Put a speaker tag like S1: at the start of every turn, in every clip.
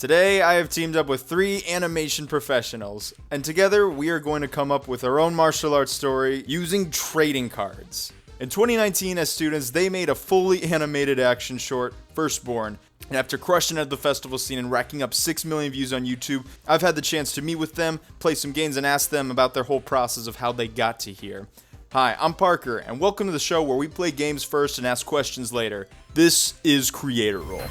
S1: Today, I have teamed up with 3 animation professionals, and together we are going to come up with our own martial arts story using trading cards. In 2019, as students, they made a fully animated action short, Firstborn. And after crushing it at the festival scene and racking up 6 million views on YouTube, I've had the chance to meet with them, play some games, and ask them about their whole process of how they got to here. Hi, I'm Parker, and welcome to the show where we play games first and ask questions later. This is Creator Role.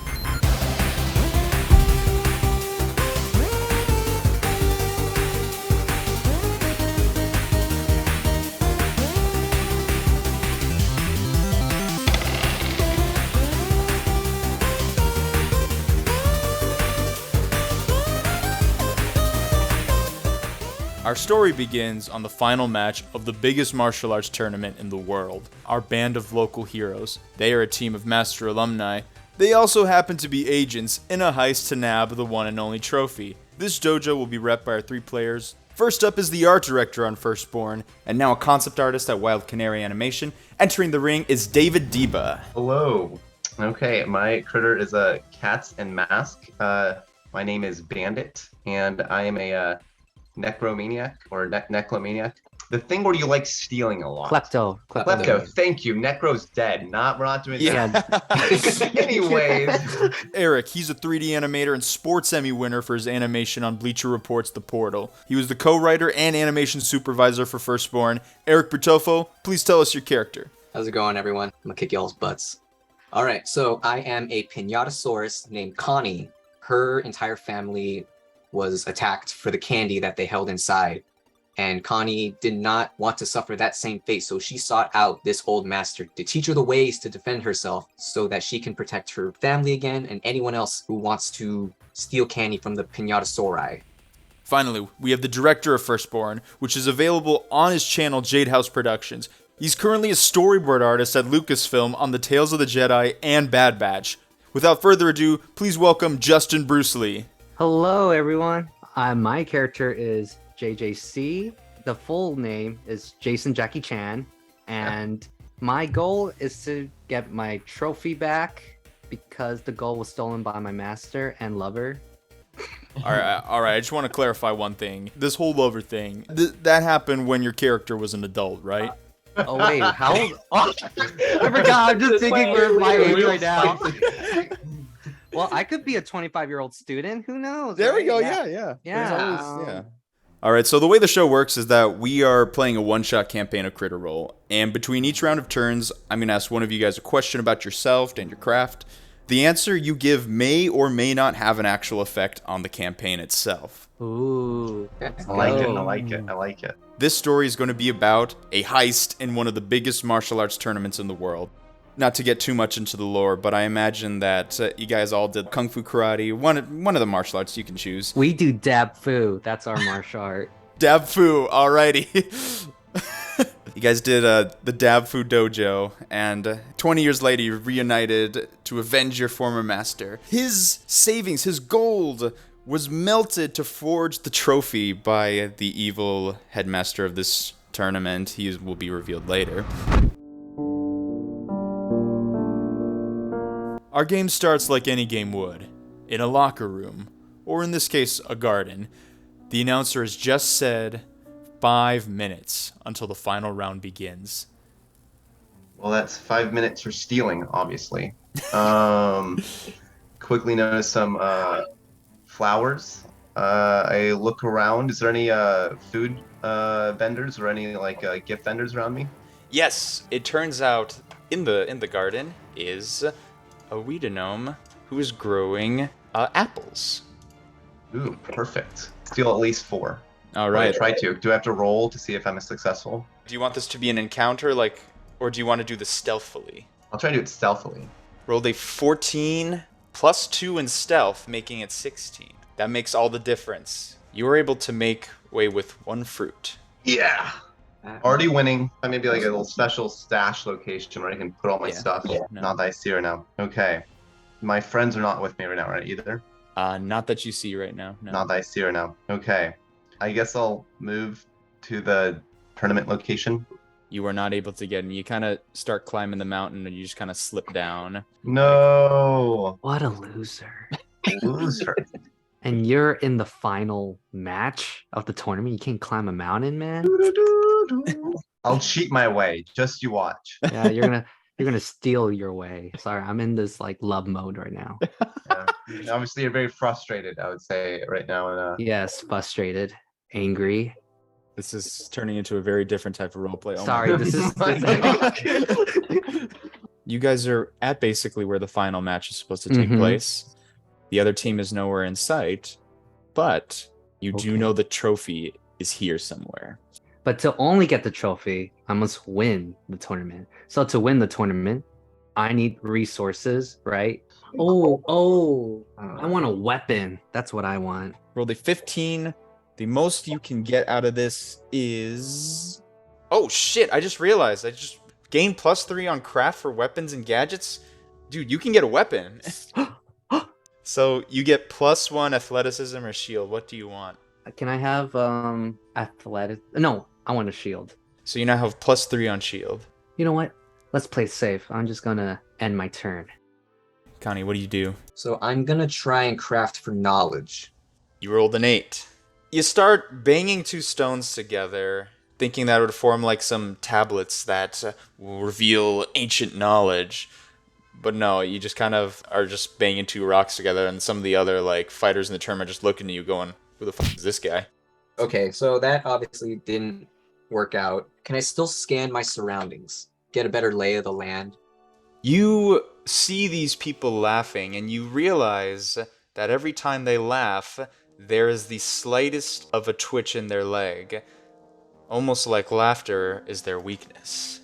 S1: Our story begins on the final match of the biggest martial arts tournament in the world, our band of local heroes. They are a team of master alumni. They also happen to be agents in a heist to nab the one and only trophy. This dojo will be rep by our 3 players. First up is the art director on Firstborn, and now a concept artist at Wild Canary Animation. Entering the ring is David Deba.
S2: Hello. Okay, my critter is a Cats and Mask. My name is Bandit, and I am a necromaniac or neclomaniac. The thing where you like stealing a lot. Klepto. Thank you. Necro's dead. We're not doing that. Anyways.
S1: Eric, he's a 3D animator and Sports Emmy winner for his animation on Bleacher Report's The Portal. He was the co-writer and animation supervisor for Firstborn. Eric Bertofo, please tell us your character.
S3: How's it going, everyone? I'm gonna kick y'all's butts. All right, so I am a Pinatasaurus named Connie. Her entire family was attacked for the candy that they held inside. And Connie did not want to suffer that same fate, so she sought out this old master to teach her the ways to defend herself so that she can protect her family again and anyone else who wants to steal candy from the Pinatasauri.
S1: Finally, we have the director of Firstborn, which is available on his channel, JAeD House Productions. He's currently a storyboard artist at Lucasfilm on the Tales of the Jedi and Bad Batch. Without further ado, please welcome Justin Bruce Lee.
S4: Hello, everyone. My character is JJC. The full name is Jason Jackie Chan. And my goal is to get my trophy back because the goal was stolen by my master and lover.
S1: All right. I just want to clarify one thing. This whole lover thing, that happened when your character was an adult, right?
S4: Oh, wait. How old? Oh, I forgot. I'm just thinking we're my age right now. Well, I could be a 25-year-old student. Who knows?
S1: There we go. Yeah. All right, so the way the show works is that we are playing a one-shot campaign of Critter Role, and between each round of turns, I'm going to ask one of you guys a question about yourself and your craft. The answer you give may or may not have an actual effect on the campaign itself.
S4: Ooh.
S2: I like it.
S1: This story is going to be about a heist in one of the biggest martial arts tournaments in the world. Not to get too much into the lore, but I imagine that you guys all did Kung Fu Karate, one of the martial arts you can choose.
S4: We do Dab Fu. That's our martial art.
S1: Dab Fu, alrighty. You guys did the Dab Fu Dojo, and 20 years later you reunited to avenge your former master. His savings, his gold, was melted to forge the trophy by the evil headmaster of this tournament. He will be revealed later. Our game starts like any game would, in a locker room, or in this case, a garden. The announcer has just said 5 minutes until the final round begins.
S2: Well, that's 5 minutes for stealing, obviously. Quickly notice some flowers. I look around. Is there any food vendors or any gift vendors around me?
S1: Yes, it turns out in the garden is a Weeda gnome who is growing apples.
S2: Ooh, perfect. Steal at least 4.
S1: All right.
S2: Try to. Do I have to roll to see if I'm successful?
S1: Do you want this to be an encounter, or do you want to do this stealthily?
S2: I'll try to do it stealthily.
S1: Rolled a 14 plus 2 in stealth, making it 16. That makes all the difference. You were able to make way with 1 fruit.
S2: Yeah. Already winning. Maybe like a little special stash location where I can put all my stuff.
S1: No.
S2: Not that I see her now. Okay. My friends are not with me right now, right? Either?
S1: Not that you see right now. No.
S2: Not that I see her now. Okay. I guess I'll move to the tournament location.
S1: You are not able to get in. You kind of start climbing the mountain and you just kind of slip down.
S2: No.
S4: What a loser.
S2: Loser.
S4: And you're in the final match of the tournament. You can't climb a mountain, man.
S2: I'll cheat my way. Just you watch.
S4: Yeah, you're gonna steal your way. Sorry, I'm in this like love mode right now.
S2: Yeah. Obviously, you're very frustrated, I would say, right now. And
S4: Yes, frustrated, angry.
S1: This is turning into a very different type of roleplay. Oh my
S4: Sorry,
S1: God.
S4: this is.
S2: My God.
S1: You guys are at basically where the final match is supposed to take
S4: Mhm.
S1: place. The other team is nowhere in sight, but you do
S4: Okay.
S1: know the trophy is here somewhere.
S4: But to only get the trophy, I must win the tournament. So to win the tournament, I need resources, right? I want a weapon. That's what I want.
S1: Roll a 15. The most you can get out of this is... Oh, shit. I just realized. I just gained +3 on craft for weapons and gadgets. Dude, you can get a weapon. So you get +1 athleticism or shield. What do you want?
S4: Can I have athletic? No, I want a shield.
S1: So you now have +3 on shield.
S4: You know what? Let's play safe. I'm just gonna end my turn.
S1: Connie, what do you do?
S3: So I'm gonna try and craft for knowledge.
S1: You rolled an 8. You start banging 2 stones together, thinking that would form like some tablets that will reveal ancient knowledge. But no, you just kind of are just banging 2 rocks together, and some of the other like fighters in the tournament are just looking at you going, who the fuck is this guy?
S3: Okay, so that obviously didn't work out. Can I still scan my surroundings? Get a better lay of the land?
S1: You see these people laughing, and you realize that every time they laugh, there is the slightest of a twitch in their leg. Almost like laughter is their weakness.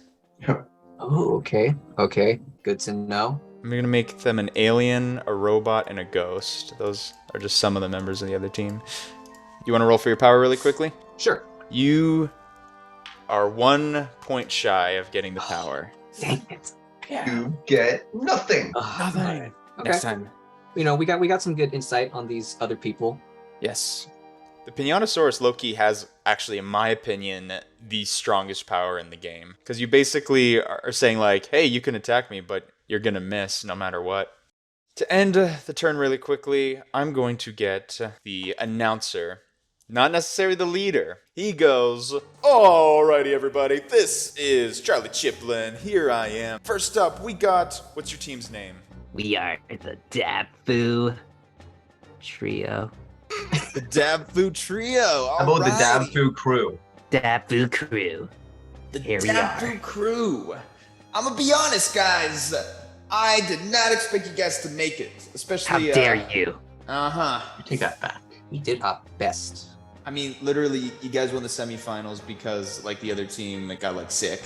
S3: Oh, okay. Okay. Good to know.
S1: I'm gonna make them an alien, a robot, and a ghost. Those are just some of the members of the other team. You want to roll for your power really quickly?
S3: Sure.
S1: You are 1 point shy of getting the power.
S3: Dang it.
S2: You get nothing.
S1: Nothing.
S3: Alright. Okay.
S1: Next time.
S3: You know, we got some good insight on these other people.
S1: Yes. The Pinatasaurus low-key has, actually, in my opinion, the strongest power in the game. Because you basically are saying, like, hey, you can attack me, but you're going to miss no matter what. To end the turn really quickly, I'm going to get the announcer. Not necessarily the leader. He goes, alrighty, everybody, this is Charlie Chiplin. Here I am. First up, we got, what's your team's name?
S4: We are the Dabfu Trio.
S1: The Dabfu Trio.
S2: How about the Dabfu crew?
S4: Dabfu Crew.
S1: The
S4: Here we
S1: Dabfu Crew. I'm gonna be honest, guys. I did not expect you guys to make it, especially.
S4: How dare you?
S2: You take that back.
S3: We did our best.
S1: I mean, literally, you guys won the semifinals because, like, the other team got like sick.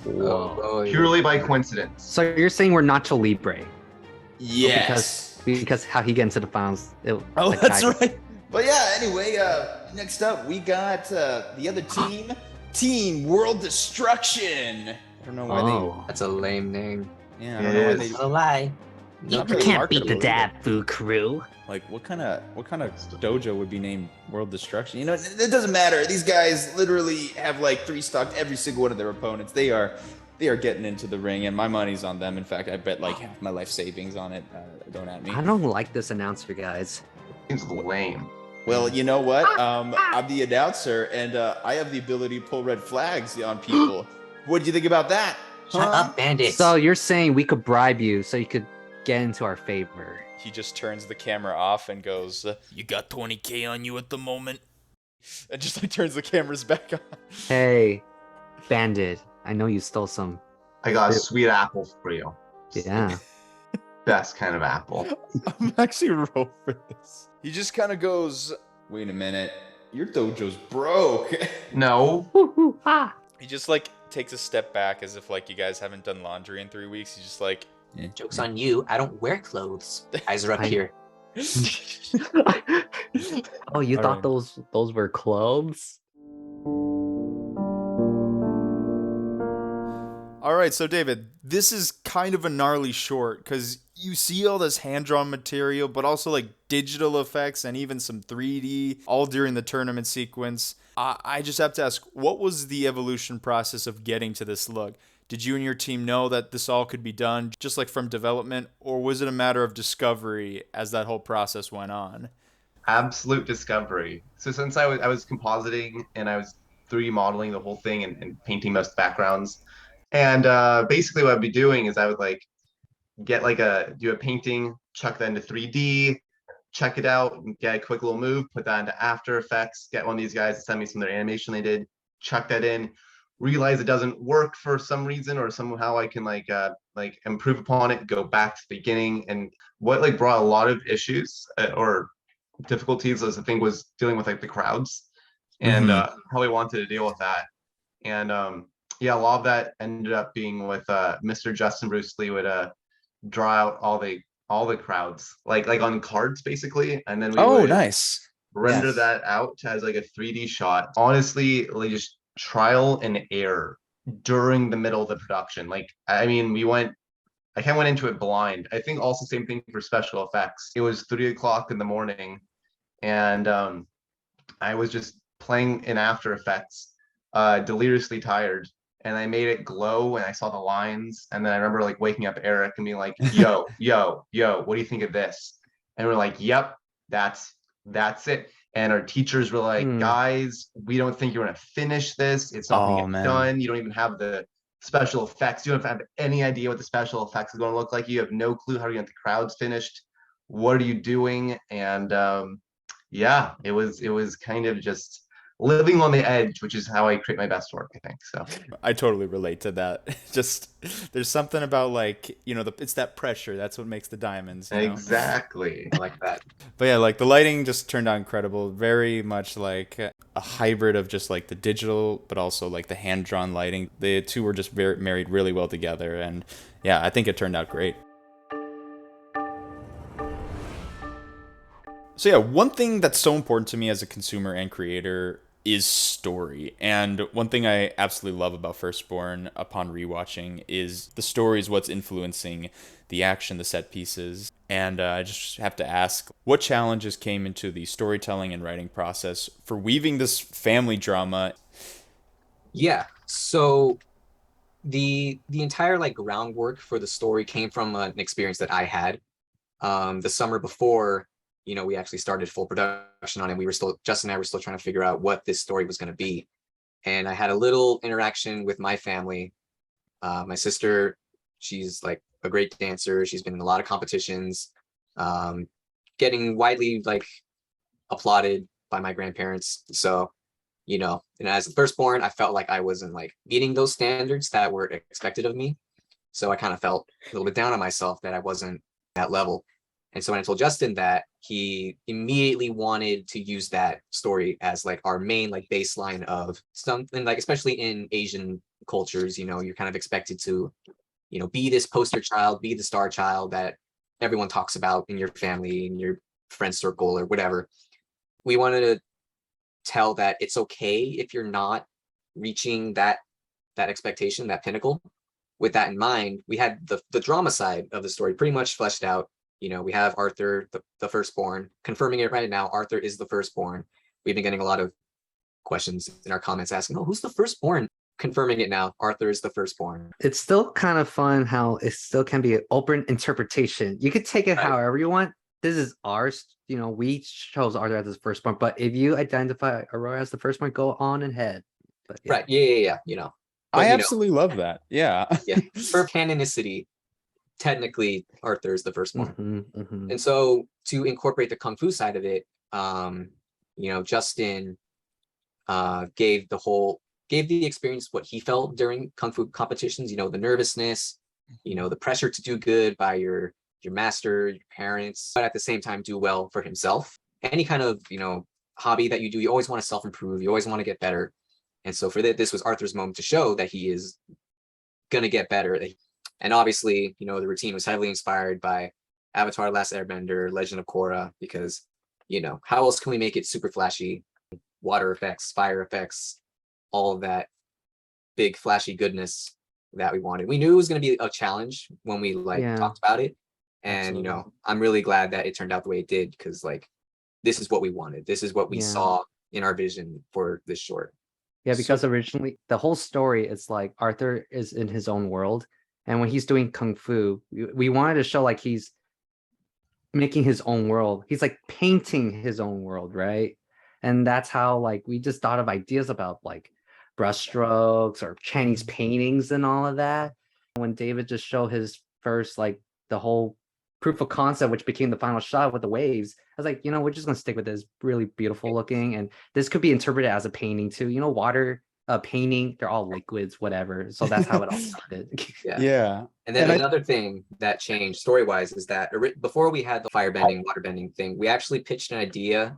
S3: Oh,
S2: Purely by coincidence.
S4: So you're saying we're Nacho Libre?
S1: Yes.
S4: Because how he get into the finals?
S1: Oh,
S4: like,
S1: that's
S4: I-
S1: right. But yeah, anyway, next up we got the other team, Team World Destruction. I don't know why
S4: Oh,
S3: That's a lame name.
S1: they. Yeah, I don't know why they.
S3: It's a lie.
S4: you
S1: Not very
S4: can't beat the
S1: marketable.
S4: Dabfu Crew.
S1: Like, what kind of dojo would be named World Destruction? You know, it doesn't matter. These guys literally have like 3-stocked every single one of their opponents. They are getting into the ring, and my money's on them. In fact, I bet like half my life savings on it. Don't at me.
S4: I don't like this announcer, guys.
S2: Seems lame.
S1: Well, you know what? I'm the announcer, and I have the ability to pull red flags on people. What do you think about that?
S3: Shut up, bandits.
S4: So you're saying we could bribe you so you could get into our favor?
S1: He just turns the camera off and goes, "You got 20K on you at the moment," and just like turns the cameras back on.
S4: Hey, bandit, I know you stole some.
S2: I got a sweet apple for you.
S4: Yeah.
S2: Best kind of apple.
S1: I'm actually roll for this. He just kind of goes, "Wait a minute, your dojo's broke."
S2: No.
S4: Woo-hoo, ah.
S1: He just like takes a step back as if like you guys haven't done laundry in 3 weeks. He's just like,
S3: Joke's on you. I don't wear clothes. Eyes are up
S4: I-
S3: here.
S4: Oh, you
S1: All
S4: thought
S1: right.
S4: those were clothes?
S1: All right, so David, this is kind of a gnarly short because you see all this hand-drawn material, but also like digital effects and even some 3D all during the tournament sequence. I just have to ask, what was the evolution process of getting to this look? Did you and your team know that this all could be done just like from development, or was it a matter of discovery as that whole process went on?
S2: absolute discovery. So since I was compositing and I was 3D modeling the whole thing and painting most backgrounds, and basically what I'd be doing is I would like get like do a painting, chuck that into 3D, check it out, get a quick little move, put that into After Effects, get one of these guys to send me some of their animation they did, chuck that in, realize it doesn't work for some reason or somehow I can like improve upon it, go back to the beginning. And what like brought a lot of issues or difficulties was I think was dealing with like the crowds and
S1: Mhm.
S2: how we wanted to deal with that. And yeah, a lot of that ended up being with Mr. Justin Bruce Lee would draw out all the crowds like on cards basically, and then we
S1: Oh,
S2: would
S1: nice.
S2: render
S4: Yes.
S2: that out as like a 3D shot. Honestly, like just trial and error during the middle of the production. Like I mean, I kind of went into it blind. I think also same thing for special effects. It was 3 o'clock in the morning, and I was just playing in After Effects, deliriously tired, and I made it glow and I saw the lines. And then I remember like waking up Eric and being like, "Yo, yo, yo, what do you think of this?" And we're like, "Yep, that's it." And our teachers were like,
S4: Hmm.
S2: "Guys, we don't think you're gonna finish this. It's not gonna
S1: Oh
S2: get
S1: man.
S2: done. You don't even have the special effects. You don't have any idea what the special effects is going to look like. You have no clue how to get the crowds finished. What are you doing?" And yeah, it was kind of just living on the edge, which is how I create my best work, I think. So
S1: I totally relate to that. Just there's something about like, it's that pressure. That's what makes the diamonds.
S2: exactly.
S3: I like that.
S1: But yeah, like the lighting just turned out incredible. Very much like a hybrid of just like the digital, but also like the hand drawn lighting. The two were just very married really well together. And yeah, I think it turned out great. So yeah, one thing that's so important to me as a consumer and creator is story. And one thing I absolutely love about Firstborn upon rewatching is the story is what's influencing the action, the set pieces. And I just have to ask, what challenges came into the storytelling and writing process for weaving this family drama?
S3: Yeah. So the entire like groundwork for the story came from an experience that I had the summer before, we actually started full production on it. Justin and I were still trying to figure out what this story was going to be. And I had a little interaction with my family. My sister, she's like a great dancer. She's been in a lot of competitions, um, getting widely like applauded by my grandparents. So, and as the firstborn, I felt like I wasn't like meeting those standards that were expected of me. So I kind of felt a little bit down on myself that I wasn't at that level. And so when I told Justin that, he immediately wanted to use that story as like our main like baseline of something like, especially in Asian cultures, you're kind of expected to, be this poster child, be the star child that everyone talks about in your family, in your friend circle or whatever. We wanted to tell that it's okay if you're not reaching that expectation, that pinnacle. With that in mind, we had the drama side of the story pretty much fleshed out. We have Arthur, the firstborn, confirming it right now. Arthur is the firstborn. We've been getting a lot of questions in our comments asking, "Oh, who's the firstborn?" Confirming it now. Arthur is the firstborn.
S4: It's still kind of fun how it still can be an open interpretation. You could take it
S3: Right.
S4: however you want. This is ours. We chose Arthur as the firstborn, but if you identify Aurora as the firstborn, go on ahead. But yeah.
S3: Right. Yeah.
S1: I
S3: But
S1: absolutely love that. Yeah.
S3: yeah, for canonicity, technically Arthur is the firstborn.
S4: Mhm.
S3: And so to incorporate the kung fu side of it, Justin gave the experience what he felt during kung fu competitions, the nervousness, the pressure to do good by your master, your parents, but at the same time do well for himself. Any kind of, hobby that you do, you always want to self-improve, you always want to get better. And so for that, this was Arthur's moment to show that he is gonna get better. And obviously, the routine was heavily inspired by Avatar: Last Airbender, Legend of Korra, because how else can we make it super flashy? Water effects, fire effects, all of that big flashy goodness that we wanted. We knew it was going to be a challenge when we
S4: Yeah,
S3: talked about it, and
S4: absolutely.
S3: I'm really glad that it turned out the way it did, because this is what we wanted. This is what we
S4: Yeah.
S3: saw in our vision for this short.
S4: Yeah,
S3: So
S4: because originally the whole story is like Arthur is in his own world, and when he's doing kung fu, we wanted to show like he's making his own world. He's like painting his own world, right? And that's how like we just thought of ideas about like brushstrokes or Chinese paintings and all of that. When David just showed his first like the whole proof of concept, which became the final shot with the waves, I was like, we're just gonna stick with this. Really beautiful looking, and this could be interpreted as a painting too. Water, painting, they're all liquids, whatever. So that's how it all started.
S1: Yeah.
S3: And then
S1: And
S3: another thing that changed story-wise is that before we had the firebending, waterbending thing, we actually pitched an idea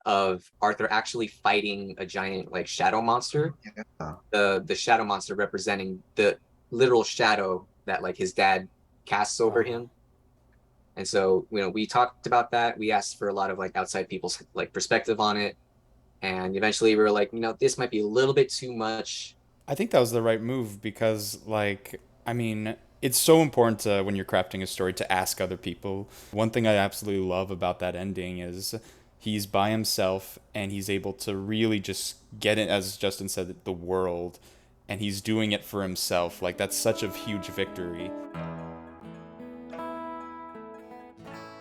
S3: of Arthur actually fighting a giant like shadow monster.
S2: Yeah.
S3: The shadow monster representing the literal shadow that like his dad casts over him. And so, we talked about that. We asked for a lot of like outside people's like perspective on it. And eventually we were like, this might be a little bit too much.
S1: I think that was the right move because, like, I mean, it's so important to, when you're crafting a story, to ask other people. One thing I absolutely love about that ending is he's by himself and he's able to really just get it, as Justin said, the world, and he's doing it for himself. Like, that's such a huge victory.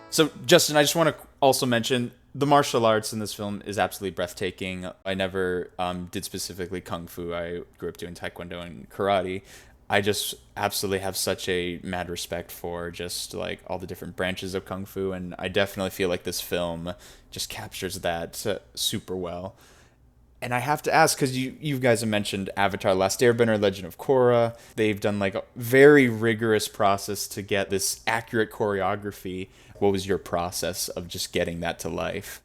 S1: So, Justin, I just want to also mention the martial arts in this film is absolutely breathtaking. I never did specifically kung fu. I grew up doing taekwondo and karate. I just absolutely have such a mad respect for just like all the different branches of kung fu, and I definitely feel like this film just captures that super well. And I have to ask, because you guys have mentioned Avatar: Last Airbender, Legend of Korra. They've done like a very rigorous process to get this accurate choreography. What was your process of just getting that to life?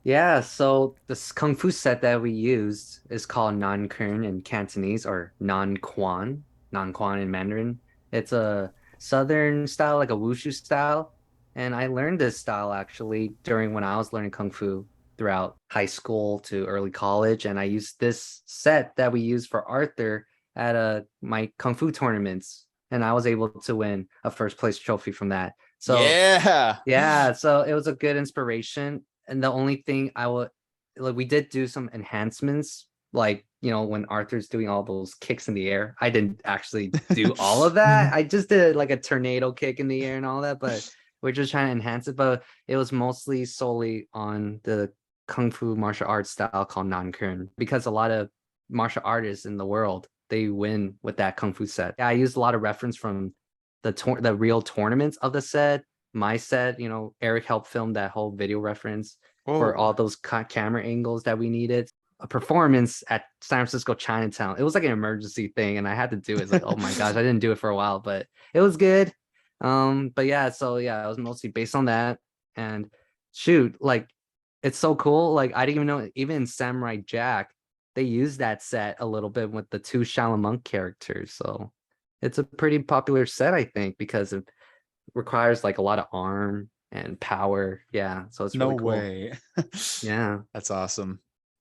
S4: Yeah, so this kung fu set that we used is called Nan Kern in Cantonese, or Nan Quan in Mandarin. It's a southern style, like a wushu style. And I learned this style actually during when I was learning kung fu throughout high school to early college. And I used this set that we used for Arthur at my kung fu tournaments. And I was able to win a first place trophy from that. So
S1: Yeah.
S4: yeah, so it was a good inspiration. And the only thing we did do some enhancements, like, when Arthur's doing all those kicks in the air. I didn't actually do all of that. I just did like a tornado kick in the air and all that, but we're just trying to enhance it. But it was mostly solely on the Kung Fu martial arts style called Nankun, because a lot of martial artists in the world, they win with that Kung Fu set. Yeah, I used a lot of reference from the real tournaments of the set. My set, Eric helped film that whole video reference for all those camera angles that we needed. A performance at San Francisco Chinatown. It was like an emergency thing, and I had to do it. It's like, oh my gosh, I didn't do it for a while, but it was good. But yeah, so yeah, it was mostly based on that. And shoot, like, it's so cool. Like, I didn't even know, even in Samurai Jack, they used that set a little bit with the two Shaolin monk characters. So it's a pretty popular set, I think, because it requires like a lot of arm and power. Yeah, so it's really cool.
S1: way.
S4: Yeah,
S1: That's awesome.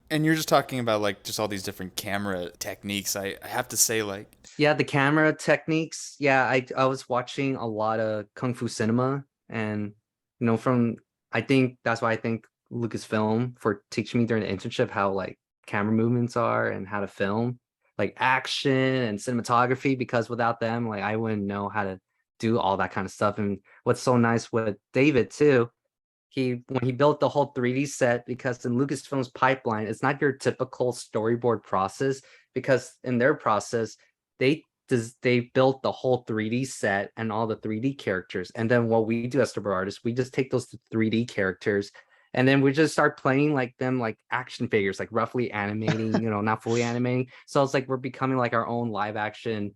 S1: And you're just talking about like just all these different camera techniques. I have to say, like,
S4: yeah, the camera techniques. Yeah, I was watching a lot of Kung Fu cinema, and from I think that's why I think Lucasfilm for teaching me during the internship how like camera movements are and how to film like action and cinematography, because without them, like, I wouldn't know how to do all that kind of stuff. And what's so nice with David too, when he built the whole 3D set, because in Lucasfilm's pipeline, it's not your typical storyboard process, because in their process, they built the whole 3D set and all the 3D characters. And then what we do as storyboard artists, we just take those 3D characters and then we just start playing like them like action figures, like roughly animating, not fully animating. So it's like we're becoming like our own live action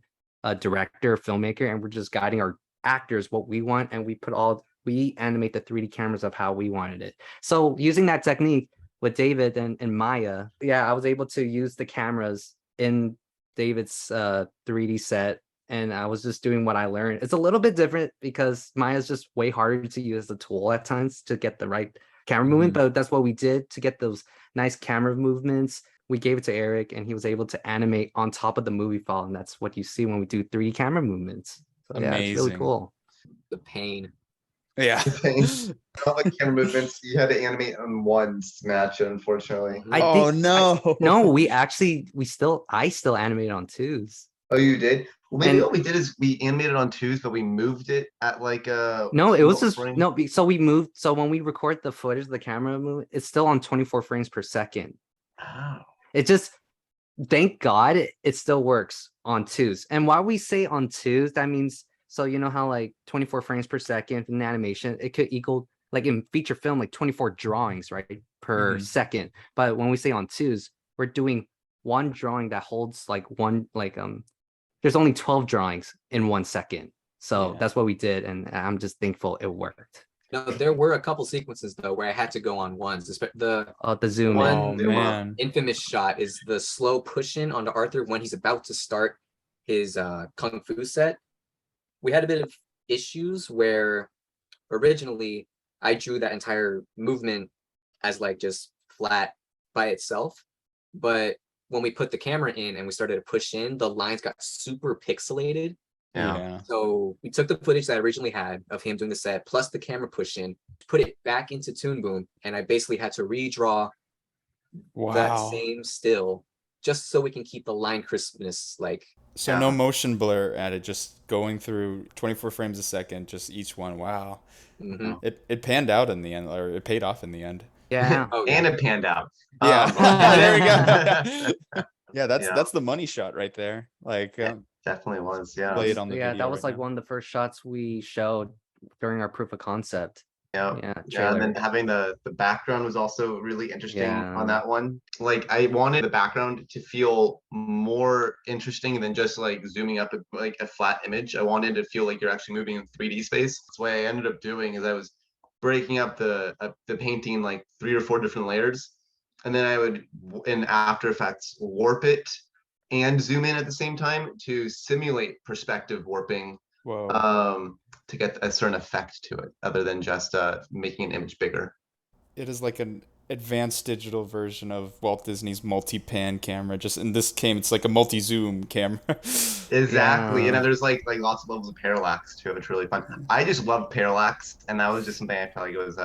S4: director, filmmaker, and we're just guiding our actors what we want, and we animate the 3D cameras of how we wanted it. So using that technique with David and Maya, yeah, I was able to use the cameras in David's 3D set, and I was just doing what I learned. It's a little bit different because Maya's just way harder to use as a tool at times to get the right camera movement, but that's what we did to get those nice camera movements. We gave it to Eric, and he was able to animate on top of the movie file, and that's what you see when we do 3D camera movements. So yeah, it's really cool.
S3: The pain.
S1: Yeah.
S2: All the camera movements you had to animate on one snatch, unfortunately.
S1: No.
S4: No, I still animated on twos.
S2: Oh, you did? Well, maybe
S4: And-
S2: what we did is we animated on twos, but we moved it at like
S4: No, it was
S2: single
S4: just
S2: frame.
S4: no. So we moved. So when we record the footage, the camera move, it's still on 24 frames per second.
S2: Oh.
S4: It just, thank God, it still works on twos. And while we say on twos, that means, so you know how like 24 frames per second in animation, it could equal like in feature film like 24 drawings, right, per second. But when we say on twos, we're doing one drawing that holds like one like there's only 12 drawings in 1 second. So that's what we did, and I'm just thankful it worked.
S3: Now, there were a couple sequences though where I had to go on ones. The
S4: The zoom
S3: one
S4: in.
S1: Oh man.
S3: infamous shot is the slow push in onto Arthur when he's about to start his kung fu set. We had a bit of issues where originally I drew that entire movement as like just flat by itself, but when we put the camera in and we started to push in, the lines got super pixelated.
S2: Yeah.
S3: So we took the footage that I originally had of him doing the set plus the camera push in, put it back into Toon Boom, and I basically had to redraw that
S1: Wow.
S3: same still just so we can keep the line crispness like.
S1: So no motion blur added, just going through 24 frames a second, just each one. Wow.
S3: Mhm.
S1: It panned out in the end, or it paid off in the end.
S4: Yeah.
S3: Oh,
S2: And it panned out.
S1: Yeah. There we
S2: go.
S1: Yeah,
S2: Yeah.
S1: that's the money shot right there. Like
S2: Definitely was, yeah.
S1: play it on the
S4: Yeah,
S1: video
S4: that was
S1: right
S4: like
S1: now.
S4: one of the first shots we showed during our proof of concept.
S2: Yeah.
S4: Yeah,
S2: Yeah, and then
S4: trailer.
S2: having the background was also really interesting
S4: Yeah.
S2: on that one. Like I wanted the background to feel more interesting than just like zooming up like a flat image. I wanted to feel like you're actually moving in 3D space. That's what I ended up doing is I was breaking up the painting in like 3 or 4 different layers, and then I would in After Effects warp it and zoom in at the same time to simulate perspective warping.
S1: Whoa.
S2: To get a certain effect to it other than just making an image bigger.
S1: It is like an advanced digital version of Walt Disney's multi-pan camera. Just in this case, it's like a multi-zoom camera.
S2: Exactly.
S4: Yeah.
S2: And there's like lots of levels of parallax too. It's really fun. I just love parallax, and that was just something I felt like it was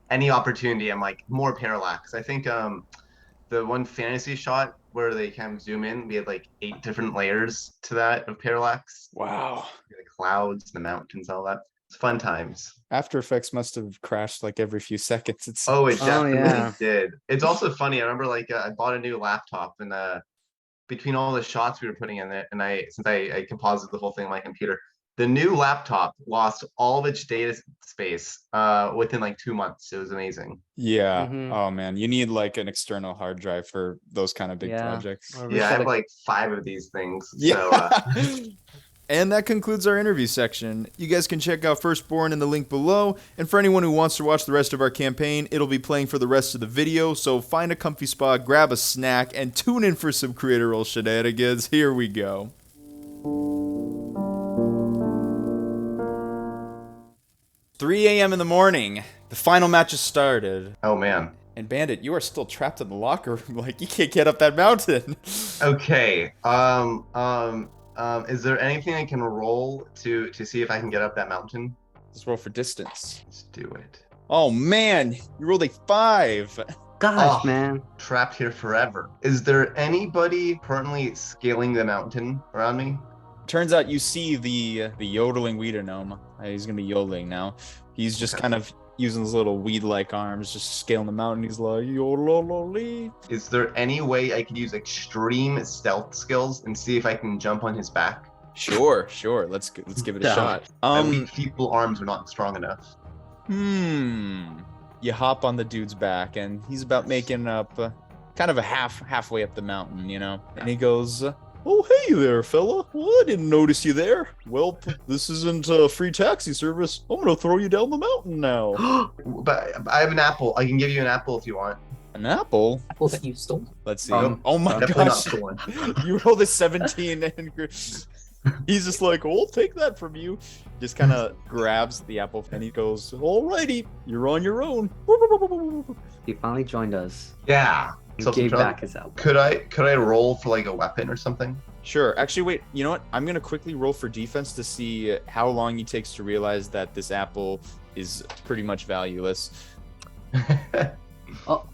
S2: any opportunity. I'm like more parallax. I think the one fantasy shot where they kind of zoom in, we had like 8 different layers to that of parallax.
S1: Wow.
S2: The clouds, the mountains, all that. It's fun times.
S1: After Effects must have crashed like every few seconds. It's
S2: Oh, it definitely
S4: yeah.
S2: did. It's also funny. I remember like I bought a new laptop, and between all the shots we were putting in it, and since I composited the whole thing on my computer, the new laptop lost all of its data space within like 2 months. It was amazing.
S1: yeah.
S4: Mhm.
S1: Oh man, you need like an external hard drive for those kind of big
S4: Yeah.
S1: projects.
S4: Or we
S2: Yeah, I have
S4: should've-
S2: like 5 of these things.
S1: Yeah.
S2: So
S1: And that concludes our interview section. You guys can check out Firstborn in the link below. And for anyone who wants to watch the rest of our campaign, it'll be playing for the rest of the video. So find a comfy spot, grab a snack, and tune in for some creator role shenanigans. Here we go. "3 a.m. in the morning. The final match has started.
S2: oh man.
S1: And Bandit, you are still trapped in the locker room. Like, you can't get up that mountain."
S2: Okay. Is there anything I can roll to see if I can get up that mountain?
S1: Let's roll for distance.
S2: Let's do it.
S1: Oh man, you rolled a 5.
S4: Gosh,
S2: Oh.
S4: man.
S2: Trapped here forever. Is there anybody currently scaling the mountain around me?
S1: Turns out you see the yodeling weeder gnome. He's gonna be yodeling now. He's just
S2: Okay.
S1: kind of using his little weed-like arms, just scaling the mountain. He's like yodelololi.
S2: Is there any way I could use extreme stealth skills and see if I can jump on his back?
S1: Sure. Let's give it a
S4: Yeah.
S1: shot.
S2: My weak, feeble arms are not strong enough.
S1: You hop on the dude's back, and he's about making up kind of a halfway up the mountain, you know. And he goes, "Oh, hey there, fella. Well, I didn't notice you there. Well, this isn't a free taxi service. I'm gonna throw you down the mountain now."
S2: But I have an apple. I can give you an apple if you want.
S1: An apple?
S3: Apple that you stole.
S1: Let's see.
S4: Um,
S1: Oh my
S2: Definitely not
S1: gosh.
S2: stolen.
S1: You rolled a 17 and he's just like, "I'll take that from you." Just kind of grabs the apple and he goes, "Alrighty, you're on your own."
S4: He finally joined us.
S2: Yeah.
S4: He
S2: So
S4: gave back his help.
S2: Could I roll for like a weapon or something?
S1: Sure. Actually, wait. You know what? I'm gonna quickly roll for defense to see how long he takes to realize that this apple is pretty much valueless.
S4: Oh,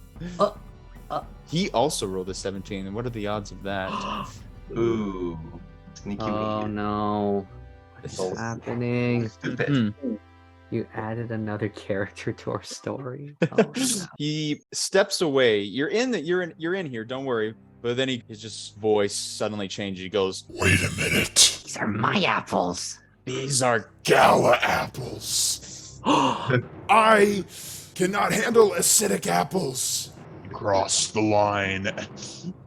S1: He also rolled a 17. And what are the odds of that?
S2: Ooh. Sneaky
S4: Oh
S2: me.
S4: no. What is
S2: So
S4: happening?
S2: Stupid.
S4: You added another character to our story. Oh, no.
S1: He steps away. You're in here, don't worry. But then his just voice suddenly changes. He goes,
S5: Wait a minute.
S4: These are my apples.
S1: "These are
S5: Gala apples. I cannot handle acidic apples. You crossed the line.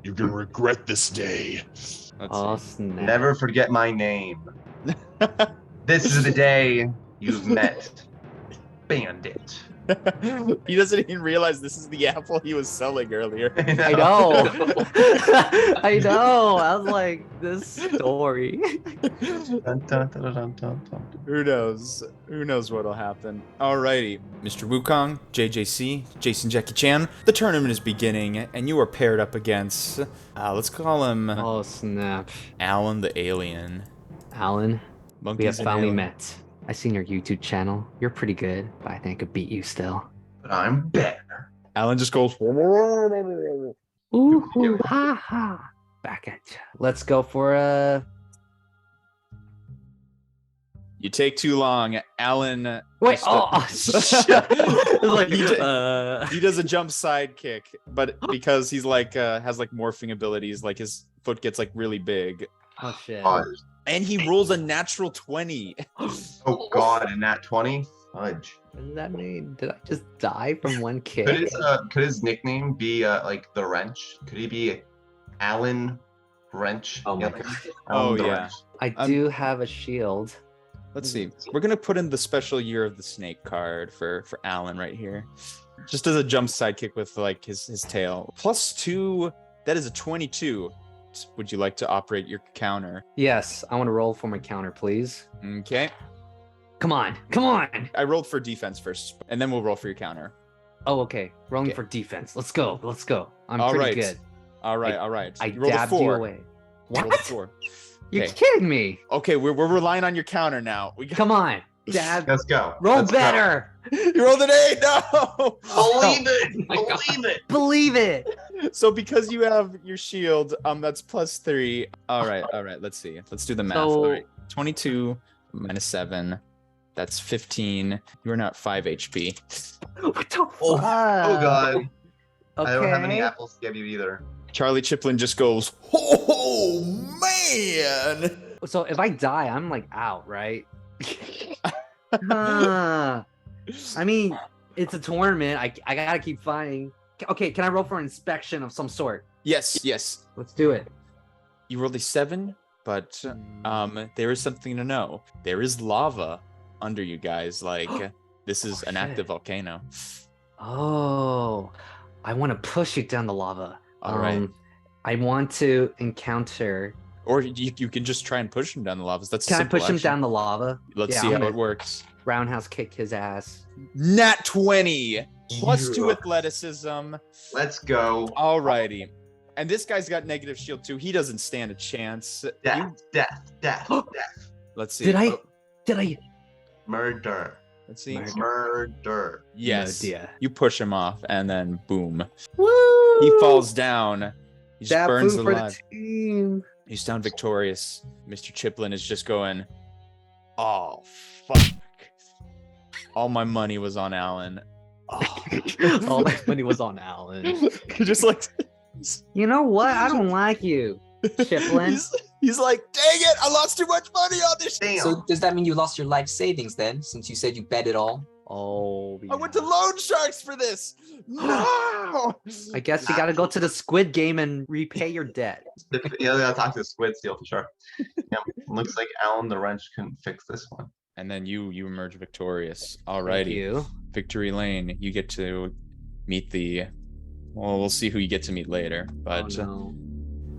S5: You can regret this day.
S4: Oh snap.
S2: Never forget my name. This is the day you've met Bandit.
S1: He doesn't even realize this is the apple he was selling earlier.
S4: I know. I know. I was like, this story.
S2: Dun, dun, dun, dun, dun, dun.
S1: Who knows? Who knows what'll happen? Alrighty. Mr. Wukong, JJC, Jason Jackie Chan, the tournament is beginning, and you are paired up against, let's call him
S4: Oh snap.
S1: Alan the Alien.
S4: Alan, we
S1: Monkeys
S4: have
S1: and
S4: finally
S1: Alien.
S4: met. I seen your YouTube channel. You're pretty good, but I think I could beat you still.
S2: But I'm better.
S1: Alan just goes,
S4: Ooh, ha ha. Back at you. Let's go for
S1: you take too long. Alan.
S4: Wait.
S1: just-
S4: Oh, shit. Like,
S1: He does a jump side kick, but because he's like has like morphing abilities, like his foot gets like really big,
S4: oh shit.
S2: God.
S1: and he rolls a natural 20.
S2: Oh God, and that 20? Fudge.
S4: What does that mean? Did I just die from one kick?
S2: Could his nickname be like the wrench? Could he be Alan Wrench?
S3: Oh my
S2: Yeah,
S3: God.
S1: Oh,
S2: the
S1: yeah.
S2: Wrench.
S4: I do have a shield.
S1: Let's see. We're gonna put in the special year of the snake card for Alan right here. Just as a jump side kick with like his tail. +2, that is a 22. Would you like to operate your counter?
S4: Yes, I want to roll for my counter, please.
S1: Okay.
S4: Come on. Come on.
S1: I rolled for defense first, and then we'll roll for your counter.
S4: Oh, okay. Rolling
S1: Okay.
S4: for defense. Let's go. Let's go. I'm
S1: All
S4: pretty
S1: right.
S4: good.
S1: All right.
S4: I
S1: You rolled a
S4: dabbed you
S1: 4.
S4: away.
S1: You rolled a
S4: What?
S1: 4.
S4: You're
S1: Okay.
S4: kidding me.
S1: Okay, we're relying on your counter now. We got,
S4: Come on. Dab.
S2: Let's go.
S4: Roll
S2: Let's go.
S4: better.
S1: you rolled an 8. No.
S2: Believe it.
S3: my God.
S2: Believe it.
S4: Believe it.
S1: So because you have your shield, that's +3. All right. Let's see. Let's do the math.
S4: So-
S1: All right. 22 minus 7. That's 15. You are not 5 HP.
S4: What the
S2: Oh,
S4: fuck?
S2: Oh God.
S4: Okay.
S2: I don't have any apples to give you either.
S1: Charlie Chiplin just goes,
S5: Oh, man.
S4: So if I die, I'm like out, right? Huh. I mean, it's a tournament. I gotta keep fighting. Okay, can I roll for inspection of some sort?
S1: yes.
S4: Let's do it.
S1: You rolled a 7, but there is something to know. There is lava under you guys. Like this is
S4: Oh,
S1: an
S4: shit.
S1: active volcano.
S4: Oh, I want to push it down the lava.
S1: All right.
S4: I want to encounter.
S1: Or you can just try and push him down the lava. That's a
S4: Can I
S1: simple
S4: push him
S1: action.
S4: down the lava?
S1: Let's
S4: Yeah,
S1: see
S4: I'm
S1: how
S4: gonna
S1: it works.
S4: Roundhouse kick his ass.
S1: Nat 20 +2
S2: Yeah.
S1: athleticism.
S2: Let's go.
S1: Alrighty. And this guy's got negative shield too. He doesn't stand a chance.
S2: Death. Death.
S1: Let's see.
S4: Did I?
S1: Oh,
S4: Did I?
S2: Murder.
S1: let's see.
S2: Murder.
S1: Yes.
S4: No idea.
S1: You push him off, and then boom.
S4: Woo!
S1: He falls down. He just
S4: Dab
S1: burns
S4: food for
S1: alive.
S4: the team.
S1: He's down victorious. Mr. Chiplin is just going, oh, fuck. All my money was on Alan.
S4: All my money was on Alan.
S1: Just like,
S4: You know what? I don't like you, Chiplin.
S1: he's like, dang it, I lost too much money on this.
S2: Damn.
S3: So does that mean you lost your life savings then, since you said you bet it all?
S4: Oh,
S1: I went to loan sharks for this. No.
S4: I guess you got to go to the Squid Game and repay your debt.
S2: Yeah, I gotta talk to the Squid Steel for sure. Yeah, looks like Alan the Wrench couldn't fix this one.
S1: And then you emerge victorious.
S4: Thank
S1: Alrighty.
S4: you.
S1: Victory Lane. You get to meet the. Well, we'll see who you get to meet later. But
S4: Oh, no.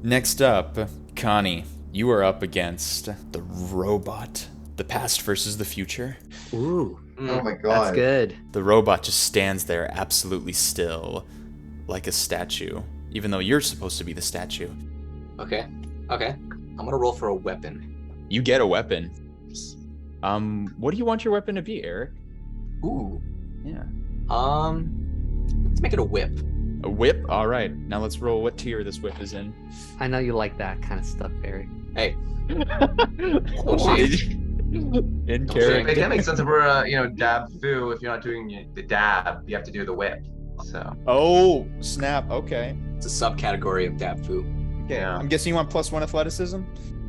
S1: next up, Connie, you are up against the robot. The past versus the future.
S4: Ooh,
S2: Oh my
S4: that's
S2: God.
S4: good.
S1: The robot just stands there absolutely still, like a statue, even though you're supposed to be the statue.
S3: Okay. I'm gonna roll for a weapon.
S1: You get a weapon. What do you want your weapon to be, Eric?
S3: Ooh.
S1: Yeah.
S3: Let's make it a whip.
S1: A whip? All right. Now let's roll what tier this whip is in.
S4: I know you like that kind of stuff, Barry.
S3: Hey,
S1: Don't
S3: change.
S1: In
S2: It
S1: character.
S2: can't make sense if we're, dab foo. If you're not doing the dab, you have to do the whip. So.
S1: Oh, snap. Okay.
S3: it's a subcategory of dab foo.
S1: Okay.
S2: Yeah.
S1: I'm guessing you want +1 athleticism?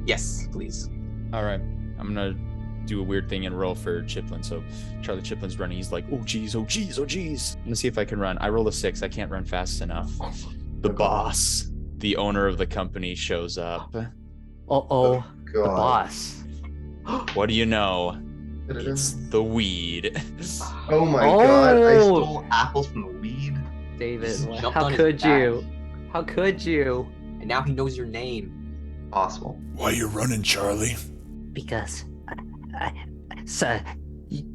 S3: Yes, please.
S1: All right. I'm going to do a weird thing and roll for Chiplin. So Charlie Chiplin's running. He's like, oh, geez, oh, geez, oh, geez. I'm going to see if I can run. I roll a 6. I can't run fast enough. The boss, the owner of the company, shows up.
S4: Oh, the
S2: God.
S4: boss.
S1: What do you know? It's the weed.
S2: Oh my
S4: Oh.
S2: God! I stole apples from the weed.
S4: David,
S3: Jumped
S4: how
S3: on his
S4: could
S3: back.
S4: you? How could you?
S3: And now he knows your name.
S2: Possible.
S5: Why you running, Charlie?
S4: Because, sir,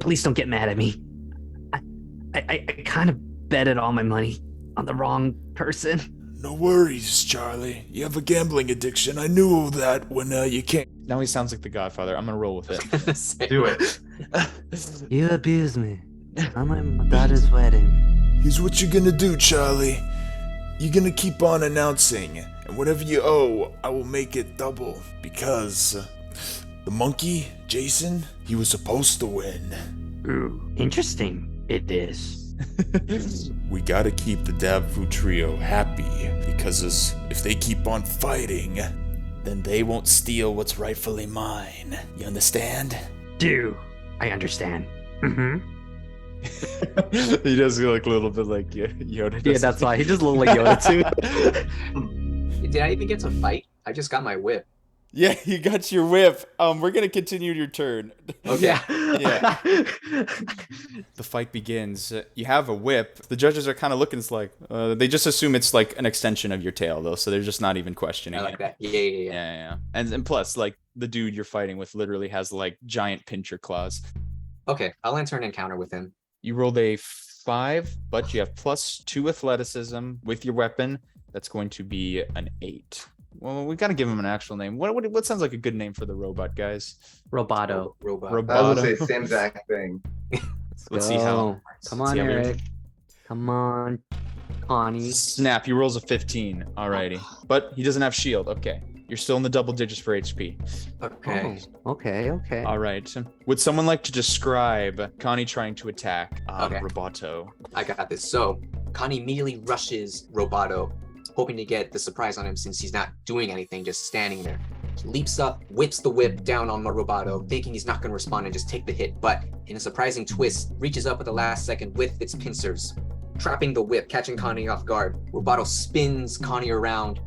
S4: please don't get mad at me. I kind of betted all my money on the wrong person.
S5: No worries, Charlie. You have a gambling addiction. I knew that when you can't.
S1: Now he sounds like the Godfather. I'm going to roll with it.
S2: Do it.
S4: You abused me on my daughter's wedding.
S5: Here's what you're gonna do, Charlie. You're gonna keep on announcing, and whatever you owe, I will make it double. Because the monkey, Jason, he was supposed to win.
S4: Ooh, interesting. It is.
S5: We gotta keep the Dabfu trio happy, because if they keep on fighting, then they won't steal what's rightfully mine. You understand?
S4: Do I understand? Mm-hmm.
S1: He does look a little bit like Yoda.
S4: Yeah, that's why he just looked like Yoda too.
S3: Did I even get to fight? I just got my whip.
S1: Yeah, you got your whip. We're going to continue your turn.
S3: Okay.
S1: Yeah. The fight begins. You have a whip. The judges are kind of looking. It's like they just assume it's like an extension of your tail, though. So they're just not even questioning
S3: I like
S1: it.
S3: that. Yeah.
S1: Yeah. And plus, like the dude you're fighting with literally has like giant pincher claws.
S3: Okay, I'll enter an encounter with him.
S1: You rolled a 5, but you have +2 athleticism with your weapon. That's going to be an 8. Well, we gotta give him an actual name. What sounds like a good name for the robot, guys?
S4: Roboto.
S3: Robot.
S2: I would
S1: Roboto.
S2: say same exact thing.
S1: Let's see how.
S4: Come on,
S1: see how we-
S4: Eric. Come on, Connie.
S1: Snap, he rolls a 15. Alrighty. But he doesn't have shield. Okay. You're still in the double digits for HP.
S3: Okay.
S4: Oh, okay.
S1: Alright. Would someone like to describe Connie trying to attack
S3: Okay.
S1: Roboto?
S3: I got this. So, Connie immediately rushes Roboto, hoping to get the surprise on him since he's not doing anything, just standing there. She leaps up, whips the whip down on Roboto, thinking he's not going to respond and just take the hit, but in a surprising twist, reaches up at the last second with its pincers, trapping the whip, catching Connie off guard. Roboto spins Connie around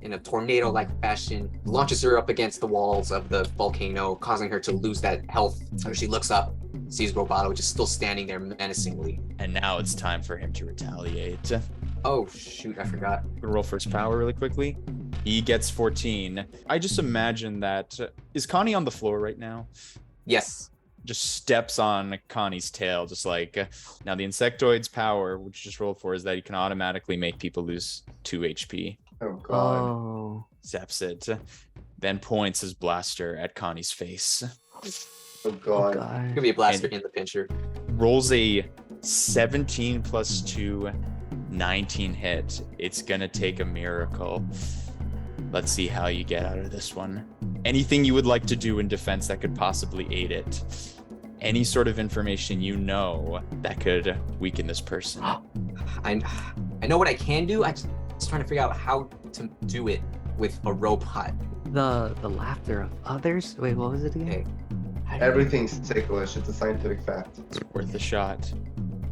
S3: in a tornado-like fashion, launches her up against the walls of the volcano, causing her to lose that health. So she looks up, sees Roboto just still standing there menacingly.
S1: And now it's time for him to retaliate.
S3: Oh shoot, I forgot.
S1: Gonna roll for his power really quickly. He gets 14. I just imagine that. Is Connie on the floor right now?
S3: Yes.
S1: Just steps on Connie's tail, just like. Now, the insectoid's power, which you just rolled for, is that he can automatically make people lose 2 HP.
S2: Oh God.
S4: Oh.
S1: Zaps it. Then points his blaster at Connie's face.
S2: Oh
S4: Oh
S2: God.
S4: God.
S3: Could be a blaster
S1: And-
S3: in the pincher.
S1: Rolls a 17 plus 2, 19 hit. It's gonna take a miracle. Let's see how you get out of this one. Anything you would like to do in defense that could possibly aid it. Any sort of information you know that could weaken this person.
S3: I know what I can do. I'm just trying to figure out how to do it with a robot.
S4: The laughter of others. Wait, what was it again?
S3: Okay.
S2: Everything's ticklish. It's a scientific fact.
S1: It's worth a shot.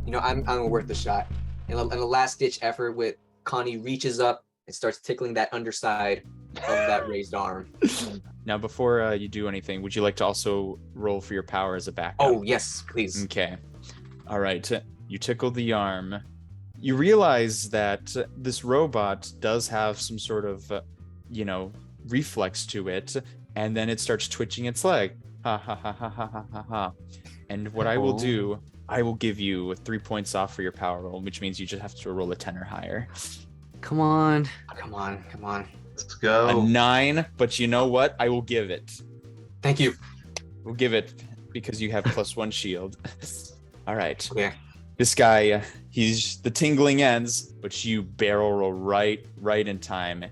S3: You know, I'm worth the shot. In a last ditch effort, with Connie reaches up and starts tickling that underside of that raised arm.
S1: Now, before you do anything, would you like to also roll for your power as a backup?
S3: Oh yes, please.
S1: Okay. All right. You tickle the arm. You realize that this robot does have some sort of, reflex to it, and then it starts twitching its leg. Ha ha ha ha ha ha ha ha. And what I will do, I will give you 3 points off for your power roll, which means you just have to roll a 10 or higher.
S4: Come on.
S3: Come on.
S2: Let's
S1: A
S2: go.
S1: 9, but you know what? I will give it.
S3: Thank you.
S1: We'll give it because you have +1 shield. All right.
S3: Okay.
S1: This guy, the tingling ends, but you barrel roll right in time,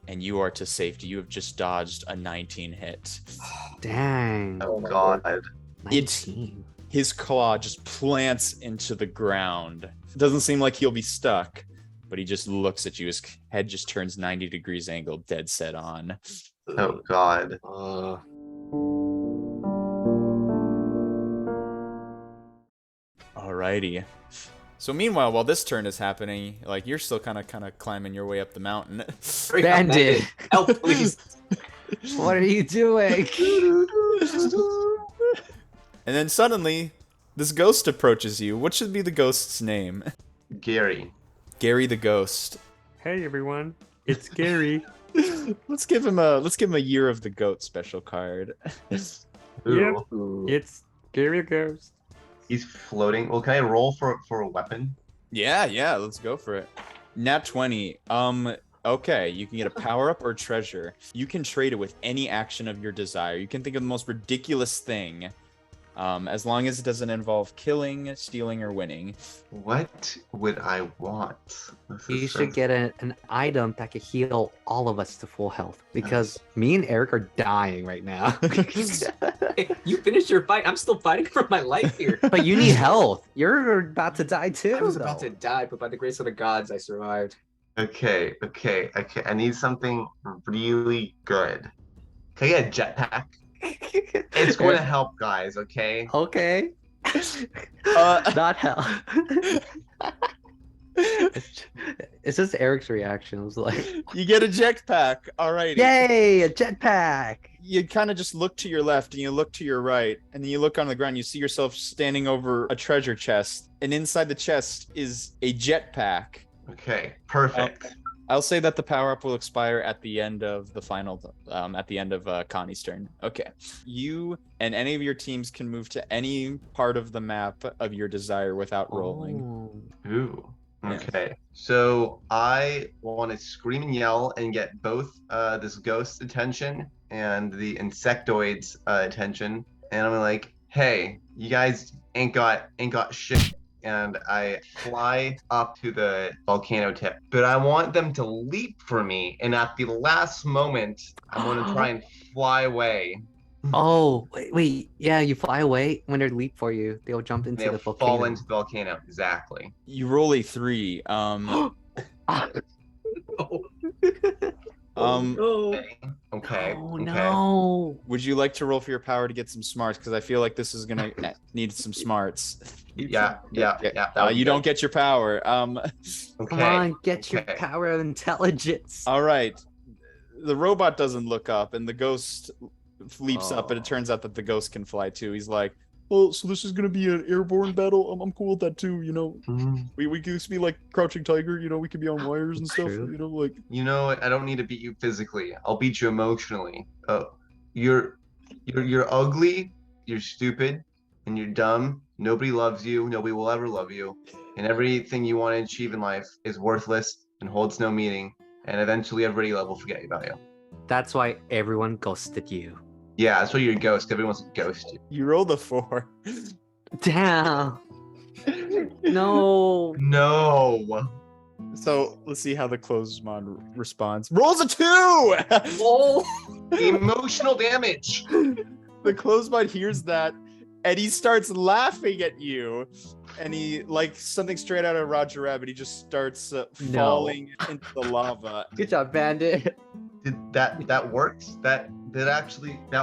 S1: and you are to safety. You have just dodged a 19 hit.
S4: Dang.
S2: Oh God.
S4: 19.
S1: His claw just plants into the ground. It doesn't seem like he'll be stuck, but he just looks at you. His head just turns 90 degrees angle, dead set on.
S2: Oh God.
S1: Alrighty. So meanwhile, while this turn is happening, like you're still kind of climbing your way up the mountain.
S4: Bandit.
S3: Help, please.
S4: What are you doing?
S1: And then suddenly, this ghost approaches you. What should be the ghost's name?
S2: Gary.
S1: Gary the Ghost.
S6: Hey everyone, it's Gary.
S1: Let's give him a Year of the Goat special card.
S2: Ooh.
S6: Yep, it's Gary Ghost.
S2: He's floating. Well, can I roll for a weapon?
S1: Yeah, let's go for it. Nat 20. Okay, you can get a power up or a treasure. You can trade it with any action of your desire. You can think of the most ridiculous thing. As long as it doesn't involve killing, stealing, or winning.
S2: What would I want?
S4: You should get an item that could heal all of us to full health, because me and Eric are dying right now.
S3: You finished your fight. I'm still fighting for my life here.
S4: But you need health. You're about to die too.
S3: I was about
S4: though.
S3: to die, but by the grace of the gods, I survived.
S2: Okay. I need something really good. Can I get a jetpack? It's going to help, guys. Okay.
S4: Okay. Not hell. It's just Eric's reaction. It was like,
S1: You get a jetpack. Alrighty.
S4: yay, a jetpack.
S1: You kind of just look to your left and you look to your right, and then you look on the ground. You see yourself standing over a treasure chest, and inside the chest is a jetpack.
S2: Okay. Perfect.
S1: I'll say that the power up will expire at the end of the final, at the end of Connie's turn. Okay. You and any of your teams can move to any part of the map of your desire without rolling.
S4: Oh.
S2: Ooh.
S1: Yeah.
S2: Okay. So I want to scream and yell and get both this ghost's attention and the insectoid's attention, and I'm like, hey, you guys ain't got shit. And I fly up to the volcano tip, but I want them to leap for me, and at the last moment I'm going to try and fly away.
S4: Oh, wait. Yeah, you fly away. When they leap for you, they'll jump into
S2: They'll
S4: the volcano.
S2: fall into the volcano. Exactly.
S1: You roll a 3.
S2: Okay.
S4: Oh
S2: okay.
S4: no.
S1: Would you like to roll for your power to get some smarts? Because I feel like this is gonna need some smarts.
S2: Yeah. that would
S1: You
S2: be
S1: don't
S2: good.
S1: get your power.
S2: Okay.
S4: Come on, get your
S2: okay.
S4: power of intelligence.
S1: All right. The robot doesn't look up, and the ghost leaps up, and it turns out that the ghost can fly too. He's like, "Well, so this is gonna be an airborne battle. I'm cool with that too. You know,
S2: Mhm.
S1: we could just be like Crouching Tiger. You know, we could be on wires and stuff.
S4: True.
S1: You know, like."
S2: You know what? I don't need to beat you physically. I'll beat you emotionally. You're ugly, you're stupid, and you're dumb. Nobody loves you. Nobody will ever love you. And everything you want to achieve in life is worthless and holds no meaning. And eventually everybody will forget about you.
S4: That's why everyone ghosted you.
S2: Yeah, that's why you're a ghost. Everyone wants to ghost you.
S1: You rolled a 4.
S4: Damn. No.
S2: No.
S1: So let's see how the closed-mod responds. Rolls a 2.
S3: Oh,
S2: Emotional damage.
S1: The closed-mod hears that, and he starts laughing at you. And he, like something straight out of Roger Rabbit, he just starts falling into the lava.
S4: Good job, Bandit.
S2: Did that works? That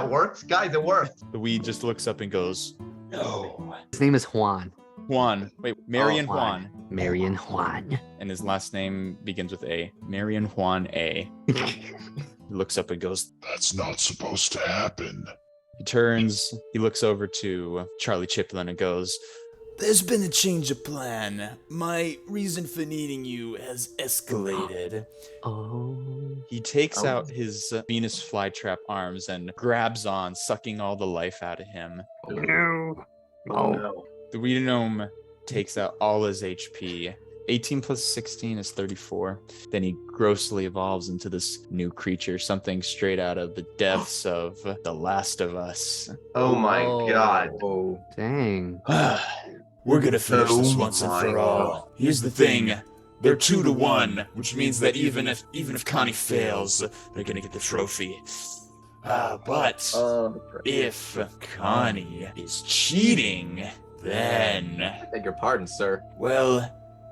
S2: works? Guys, it worked.
S1: The weed just looks up and goes, "No."
S4: His name is Juan.
S1: Juan. Wait, Marion
S4: Oh,
S1: Juan.
S4: Marion Juan.
S1: And his last name begins with A. Marion Juan A. He looks up and goes,
S5: That's not supposed to happen.
S1: he turns, he looks over to Charlie Chiplin and goes,
S5: There's been a change of plan. My reason for needing you has escalated.
S4: Oh.
S1: he takes out his Venus flytrap arms and grabs on, sucking all the life out of him.
S6: No.
S2: Oh no.
S1: The weed gnome takes out all his HP. 18 plus 16 is 34. Then he grossly evolves into this new creature, something straight out of the depths of The Last of Us.
S2: Oh my god.
S3: Oh.
S4: Dang.
S5: We're gonna finish this
S2: Oh
S5: once and
S2: my
S5: for all. Here's the thing. They're 2-1, which means that even if Connie fails, they're gonna get the trophy. But if Connie is cheating, then...
S3: I beg your pardon, sir.
S5: Well,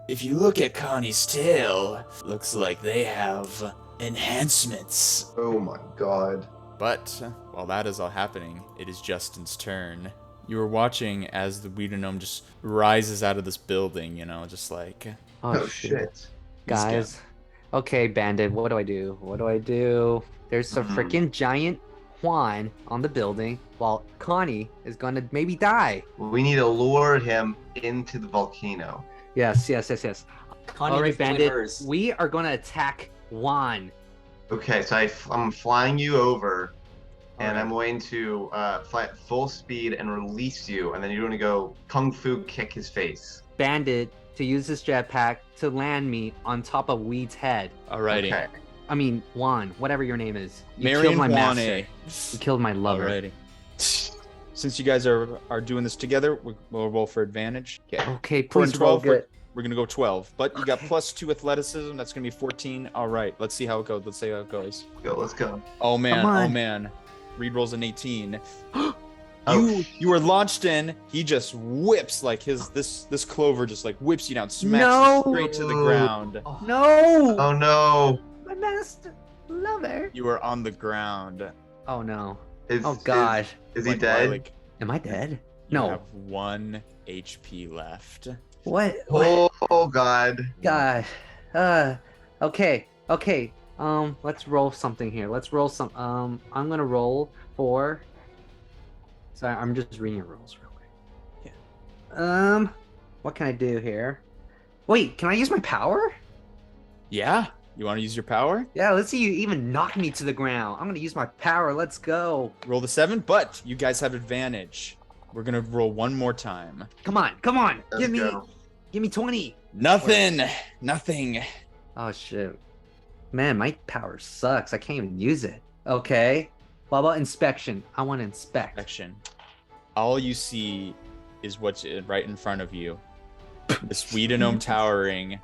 S5: if you look at Connie's tail, looks like they have enhancements.
S2: Oh my god.
S1: But while that is all happening, it is Justin's turn. You are watching as the Weed Gnome just rises out of this building, you know, just like...
S2: Oh shit.
S4: Guys. Okay, Bandit, what do I do? What do I do? There's a freaking giant Juan on the building while Connie is gonna maybe die.
S2: We need to lure him into the volcano.
S4: Yes.
S3: Connie
S4: All right,
S3: needs to join
S4: Bandit,
S3: hers.
S4: we are gonna attack Juan.
S2: Okay, so I'm flying you over, and
S4: Alright.
S2: I'm going to fly at full speed and release you, and then you're going to go kung fu kick his face.
S4: Bandit to use his jetpack to land me on top of Weed's head.
S1: Alrighty.
S2: Okay.
S4: I mean, Juan, whatever your name is. You
S1: Marion
S4: killed my
S1: Juane.
S4: master. You killed my lover.
S1: Alrighty. Since you guys are doing this together, we'll roll for advantage. Okay.
S4: Okay,
S1: For
S4: please roll
S1: 12,
S4: good.
S1: we're gonna go 12. But you got +2 athleticism. That's gonna be 14. All right. Let's see how it goes. Let's see how it goes.
S2: Let's go.
S1: Oh man.
S4: Come on.
S1: Oh man. Reed rolls an 18.
S2: Oh.
S1: You were launched in. He just whips like this clover just like whips you down, smacks
S4: No.
S1: you straight to the ground.
S4: No!
S2: Oh no.
S4: My master lover.
S1: You are on the ground.
S4: Oh no.
S2: Is,
S4: Oh god.
S2: Is he
S1: Like,
S2: dead?
S1: Like,
S4: Am I dead?
S1: you
S4: No.
S1: have 1 HP left.
S4: What?
S2: Oh god.
S4: God. Okay. Let's roll something here. Let's roll some. I'm gonna roll for. Sorry, I'm just reading your rules real quick. Yeah. What can I do here? Wait, can I use my power?
S1: Yeah. You want to use your power?
S4: Yeah, let's see you even knock me to the ground. I'm gonna use my power. Let's go.
S1: Roll the 7, but you guys have advantage. We're gonna roll one more time.
S4: Come on.
S2: Let's
S4: Give
S2: go.
S4: me 20.
S1: Nothing.
S4: Oh shit. Man, my power sucks. I can't even use it. Okay. What about inspection? I want to inspect.
S1: Action. All you see is what's right in front of you. The Swedenome towering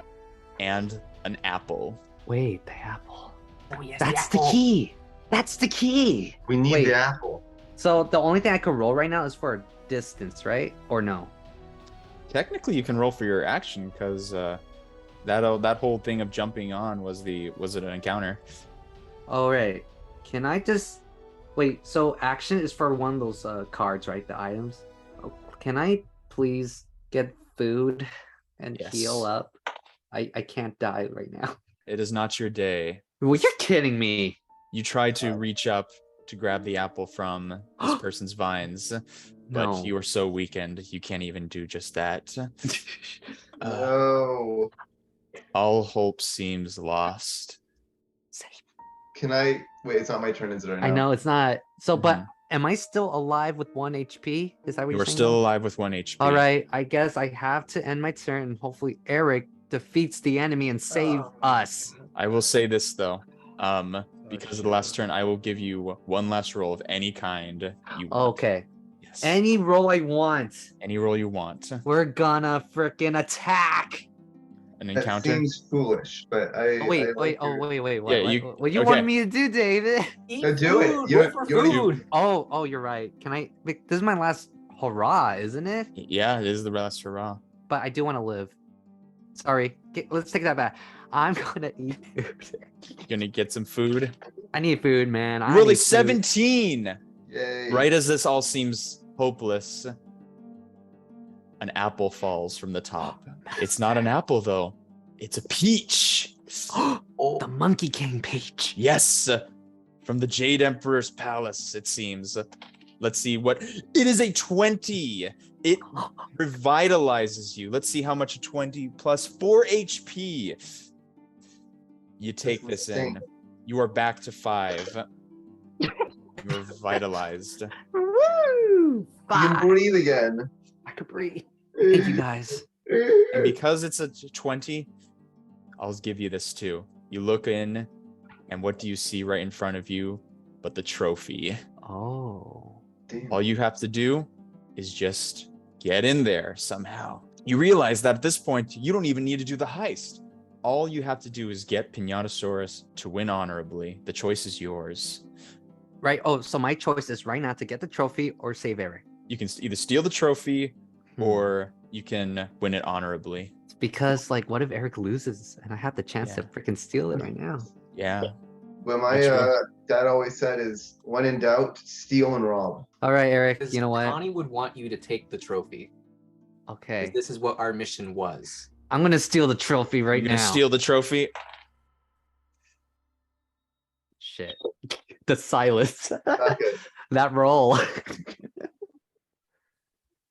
S1: and an apple.
S4: Wait, the apple.
S3: Oh, yes,
S4: That's the key. That's the key.
S2: We need
S4: Wait.
S2: the apple.
S4: So the only thing I could roll right now is for a distance, right? Or no?
S1: Technically, you can roll for your action because that whole thing of jumping on was it an encounter?
S4: All right. Can I just wait? So action is for one of those cards, right? The items. Oh, can I please get food and
S1: Yes.
S4: heal up? I can't die right now.
S1: It is not your day.
S4: Well, you're kidding me.
S1: You try to reach up to grab the apple from this person's vines, but
S4: No.
S1: you are so weakened you can't even do just that.
S2: No.
S1: All hope seems lost.
S2: Can I wait? It's not my turn, is it? Right now?
S4: I know it's not. So, but
S1: Mhm.
S4: am I still alive with 1 HP? Is that what
S1: You
S4: you're
S1: are
S4: saying?
S1: still alive with 1 HP.
S4: All right. I guess I have to end my turn. And hopefully, Eric defeats the enemy and save us.
S1: I will say this though. Because of the last turn, I will give you one last roll of any kind you want.
S4: Okay.
S1: Yes.
S4: Any roll I want.
S1: Any roll you want.
S4: We're gonna freaking attack.
S1: An
S2: That
S1: encounter.
S2: seems foolish, but I.
S4: Oh, wait,
S2: I like your-
S4: wait. What,
S1: Yeah,
S4: what,
S1: you-
S4: what you
S1: okay.
S4: wanted me to do, David?
S2: No, do it.
S3: Food,
S2: You-
S3: roll for
S2: you wanna do-
S3: food.
S4: Oh, you're right. Can I? This is my last hurrah, isn't it?
S1: Yeah, it is the last hurrah.
S4: But I do want to live. Sorry. Let's take that back. I'm gonna eat food.
S1: You're gonna get some food.
S4: I need food, man. I
S1: You rolled a
S4: need food.
S1: 17.
S2: Yay.
S1: Right as this all seems hopeless, an apple falls from the top. It's not an apple though. It's a peach.
S2: Oh,
S4: The Monkey King peach.
S1: Yes, from the Jade Emperor's palace, it seems. Let's see what it is. A 20. It revitalizes you. Let's see how much a 20 plus 4 HP. You take
S2: That's
S1: this in.
S2: insane.
S1: You are back to 5. You're revitalized.
S4: Woo!
S2: you can
S4: Five.
S2: breathe again.
S4: I could breathe. Thank you guys.
S1: And because it's a 20, I'll give you this too. You look in, and what do you see right in front of you but the trophy?
S4: Oh.
S2: Damn.
S1: All you have to do is just get in there somehow. You realize that at this point, you don't even need to do the heist. All you have to do is get Pinatasaurus to win honorably. The choice is yours.
S4: Right. Oh, so my choice is right now to get the trophy or save Eric.
S1: You can either steal the trophy or you can win it honorably.
S4: It's because, like, what if Eric loses and I have the chance to freaking steal it right now?
S1: Yeah.
S2: What my dad always said is, when in doubt, steal and rob.
S4: All right, Eric.
S3: Because
S4: You know what?
S3: Connie would want you to take the trophy. 'Cause
S4: Okay.
S3: this is what our mission was.
S4: I'm gonna steal the trophy right
S1: You're
S4: now.
S1: gonna steal the trophy.
S4: Shit. The silence.
S2: Not good.
S4: That roll.
S1: The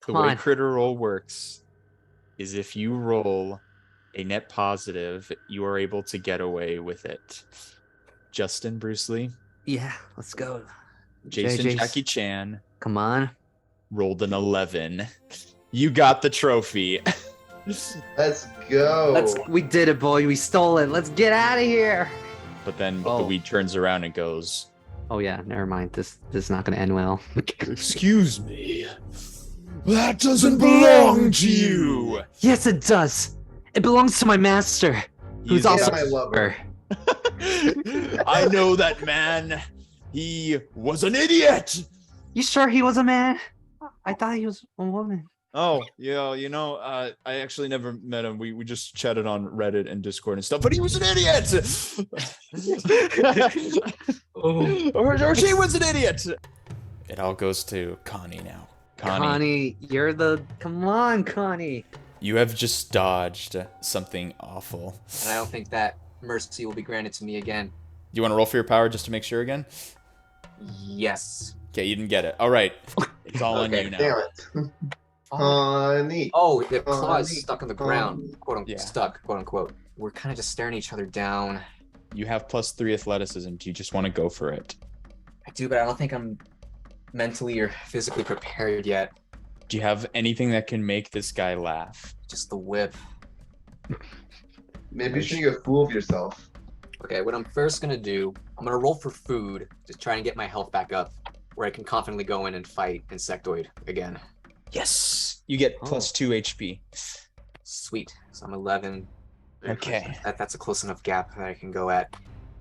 S4: Come
S1: way
S4: on.
S1: critter roll works is if you roll a net positive, you are able to get away with it. Justin, Bruce Lee,
S4: Yeah, let's go.
S1: Jason,
S4: JJ,
S1: Jackie Chan
S4: Come on.
S1: rolled an 11. You got the trophy.
S2: Let's go.
S4: We did it, boy. We stole it. Let's get out of here.
S1: But then the
S4: Oh.
S1: weed turns around and goes,
S4: Oh yeah, never mind. This is not gonna end well.
S5: Excuse me. That doesn't belong to you.
S4: Yes, it does. It belongs to my master, who's
S1: He's
S4: also
S2: my lover.
S1: I know that man. He was an idiot.
S4: You sure he was a man? I thought he was a woman.
S1: Oh, yeah, you know, I actually never met him. We just chatted on Reddit and Discord and stuff, but he was an idiot! or she was an idiot! It all goes to Connie now.
S4: Connie, you're the. Come on, Connie.
S1: You have just dodged something awful.
S3: And I don't think that mercy will be granted to me again.
S1: You want to roll for your power just to make sure again?
S3: Yes.
S1: Okay, you didn't get it. All right. It's all on
S3: Okay,
S1: you now.
S2: Damn it. Honey.
S3: Oh, the claw's
S2: Connie,
S3: stuck on the ground. Quote unquote.
S1: Yeah.
S3: Stuck, quote unquote. We're kind of just staring each other down.
S1: You have +3 athleticism. Do you just want to go for it?
S3: I do, but I don't think I'm mentally or physically prepared yet.
S1: Do you have anything that can make this guy laugh?
S3: Just the whip.
S2: Maybe you should make a fool of yourself.
S3: Okay, what I'm first gonna do, I'm gonna roll for food to try and get my health back up, where I can confidently go in and fight Insectoid again.
S1: Yes. You get
S4: Oh.
S1: +2 HP.
S3: Sweet. So I'm 11.
S1: Okay.
S3: That's a close enough gap that I can go at.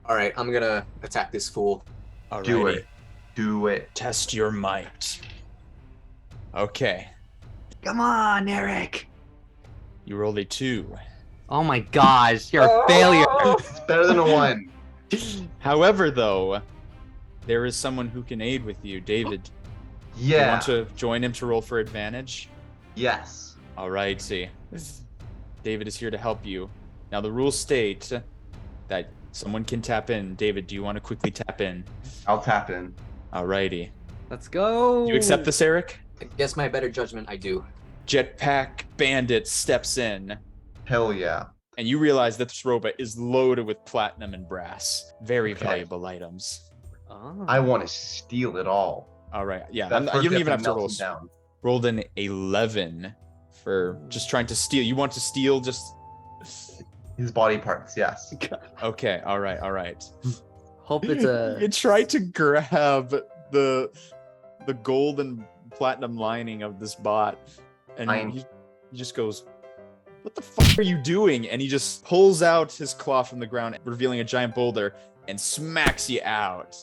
S3: All right, I'm gonna attack this fool.
S1: Alrighty.
S2: Do it. Do it.
S1: Test your might. Okay.
S4: Come on, Eric.
S1: You rolled a 2.
S4: Oh my gosh, you're a failure.
S2: It's better than a 1.
S1: However, though, there is someone who can aid with you. David, you
S2: Yeah.
S1: want to join him to roll for advantage?
S2: Yes.
S1: Alrighty. David is here to help you. Now, the rules state that someone can tap in. David, do you want to quickly tap in?
S2: I'll tap in.
S1: Alrighty.
S4: Let's go.
S1: You accept this, Eric?
S3: Against my better judgment, I do.
S1: Jetpack Bandit steps in,
S2: Hell yeah.
S1: and you realize that this robot is loaded with platinum and brass. Very
S2: Okay.
S1: valuable items.
S4: Oh.
S2: I want to steal it all.
S1: All right, yeah.
S2: That first
S1: You don't
S2: we
S1: even have to
S2: melt
S1: roll.
S2: him down.
S1: Rolled an 11 for just trying to steal. You want to steal just...
S2: His body parts, yes.
S1: Okay, all right.
S4: Hope it's a.
S1: You try to grab the gold and platinum lining of this bot, and
S2: Fine.
S1: he just goes, "What the fuck are you doing?" And he just pulls out his claw from the ground, revealing a giant boulder, and smacks you out.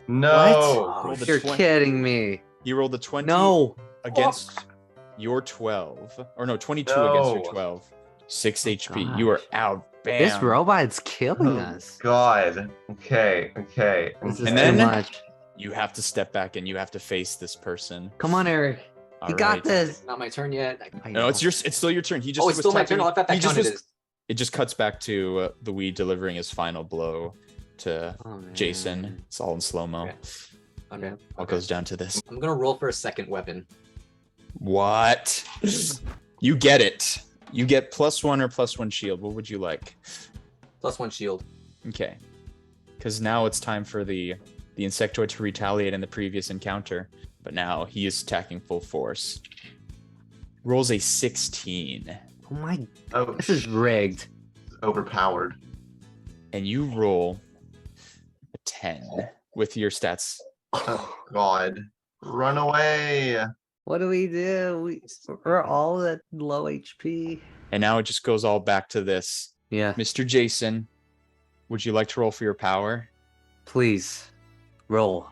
S2: No.
S4: What?
S1: Rolled a
S4: You're
S1: 20.
S4: kidding me.
S1: You rolled a 20
S4: No.
S1: against your 12, or no, 22
S2: No.
S1: against your 12. 6 HP. You are out. Bam.
S4: This robot's killing
S2: Oh,
S4: us.
S2: God. Okay.
S4: This is
S1: And
S4: too
S1: then-
S4: much.
S1: You have to step back and you have to face this person.
S4: Come on, Eric.
S1: All
S4: You got
S1: right.
S4: this.
S3: Not my turn yet.
S4: I
S1: No,
S4: know.
S1: it's still your turn. He just
S3: Oh, it's
S1: was
S3: still my
S1: tapping-
S3: turn. Oh, I thought that
S1: he just
S3: counted
S1: was-
S3: as.
S1: It just cuts back to the weed delivering his final blow to
S4: Oh, man.
S1: Jason. It's all in slow mo.
S3: Okay. Okay.
S1: All goes down to this.
S3: I'm gonna roll for a second weapon.
S1: What? You get it. You get +1 or +1 shield. What would you like?
S3: +1 shield.
S1: Okay. Because now it's time for the insectoid to retaliate in the previous encounter. But now he is attacking full force. Rolls a 16.
S4: Oh my.
S2: Oh,
S4: This is rigged.
S2: overpowered.
S1: And you roll a 10 with your stats.
S2: Oh, God. Run away.
S4: What do we do? We're all at low HP.
S1: And now it just goes all back to this.
S4: Yeah.
S1: Mr. Jason, would you like to roll for your power?
S4: Please roll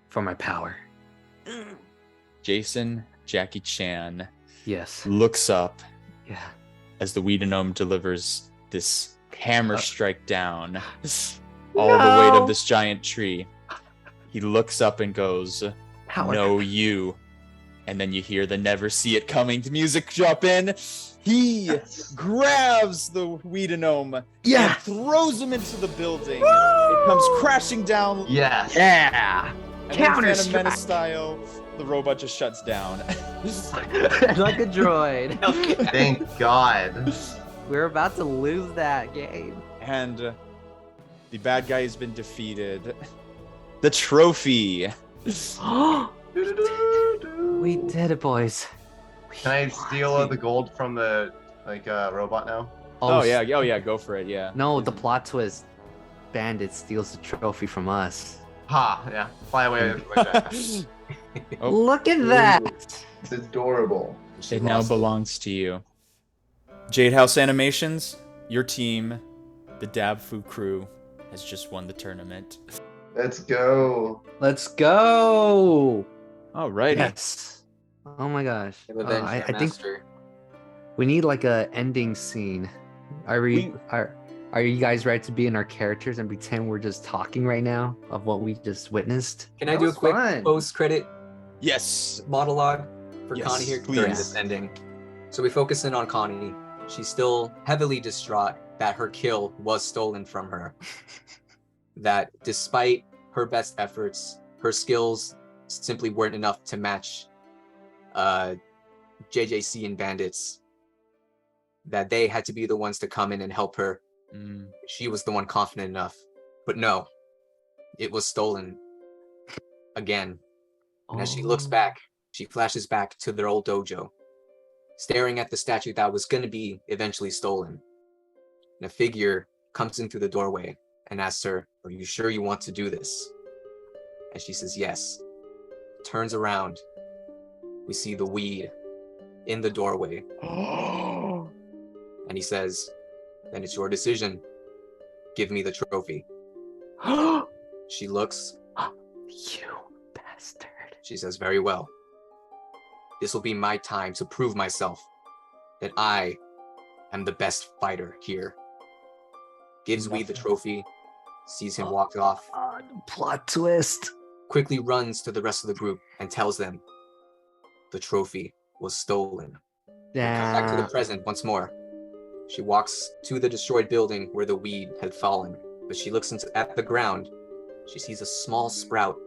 S4: for my power.
S1: Jason Jackie Chan
S4: Yes.
S1: looks up
S4: Yeah.
S1: as the Weed Gnome delivers this hammer strike down all the weight of this giant tree. He looks up and goes,
S4: Power.
S1: "No, you." And then you hear the Never See It Coming music drop in. He grabs the Weed Gnome and throws him into the building. It comes crashing down.
S2: Yes.
S4: Yeah.
S1: And then Phantom
S4: Counter-strike.
S1: Menace style, the robot just shuts down.
S4: Like a droid.
S2: Thank God.
S4: We're about to lose that game.
S1: And the bad guy has been defeated. The trophy.
S4: We did it, boys.
S2: Can I steal the gold from the robot now?
S1: Oh yeah, go for it, yeah.
S4: No, the plot twist. Bandit steals the trophy from us.
S2: Ha! Yeah. Fly away with my jetpack.
S1: Oh.
S4: Look at that.
S2: It's adorable.
S1: It now belongs to you. JAeD House Animations, your team, the Dabfu crew, has just won the tournament.
S2: Let's go.
S4: Let's go.
S1: Alrighty.
S4: Yes. Oh my gosh.
S3: Revenge
S4: I
S3: for
S4: think
S3: Master.
S4: we need like a ending scene. Are you guys ready to be in our characters and pretend we're just talking right now of what we just witnessed?
S3: Can I
S4: That
S3: do a
S4: was
S3: quick
S4: fun.
S3: post-credit
S1: Yes.
S3: monologue for
S1: Yes,
S3: Connie here
S1: please.
S3: during this ending? So we focus in on Connie. She's still heavily distraught that her kill was stolen from her. That despite her best efforts, her skills simply weren't enough to match JJC and Bandits. That they had to be the ones to come in and help her. She was the one confident enough. But no, it was stolen again. And as she looks back, she flashes back to their old dojo, staring at the statue that was going to be eventually stolen. And a figure comes in through the doorway and asks her, "Are you sure you want to do this?" And she says yes. Turns around. We see the weed in the doorway. And he says, "Then it's your decision. Give me the trophy." She looks.
S4: You bastard.
S3: She says, "Very well. This will be my time to prove myself that I am the best fighter here." Gives Weed the trophy, sees him walk off,
S4: Plot twist.
S3: quickly runs to the rest of the group and tells them the trophy was stolen. Come back to the present once more. She walks to the destroyed building where the weed had fallen, but she looks at the ground. She sees a small sprout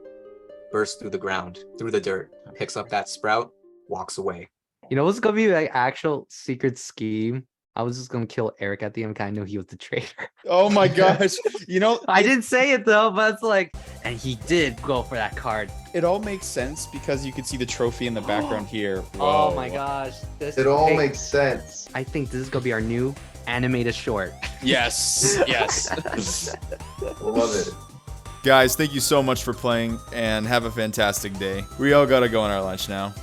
S3: burst through the ground, through the dirt, picks up that sprout, walks away.
S4: You know what's gonna be like actual secret scheme? I was just gonna kill Eric at the end. 'Cause I knew he was the traitor.
S1: Oh my gosh. You know,
S4: I didn't say it though, but it's like, and he did go for that card.
S1: it all makes sense because you can see the trophy in the background here.
S4: Oh
S1: Whoa.
S4: my gosh.
S2: It all makes sense.
S4: I think this is gonna be our new animated short.
S1: Yes, yes.
S2: Love it.
S1: Guys, thank you so much for playing and have a fantastic day. We all gotta go on our lunch now.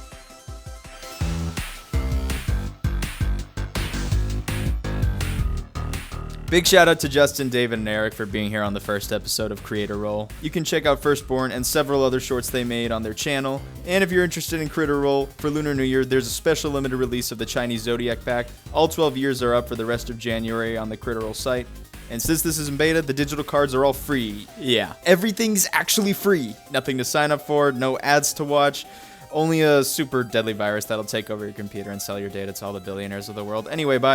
S1: Big shout out to Justin, David, and Eric for being here on the first episode of Creator Roll. You can check out Firstborn and several other shorts they made on their channel. And if you're interested in Critter Roll, for Lunar New Year, there's a special limited release of the Chinese Zodiac Pack. All 12 years are up for the rest of January on the Critter Roll site. And since this is in beta, the digital cards are all free. Yeah, everything's actually free. Nothing to sign up for, no ads to watch. Only a super deadly virus that'll take over your computer and sell your data to all the billionaires of the world. Anyway, bye.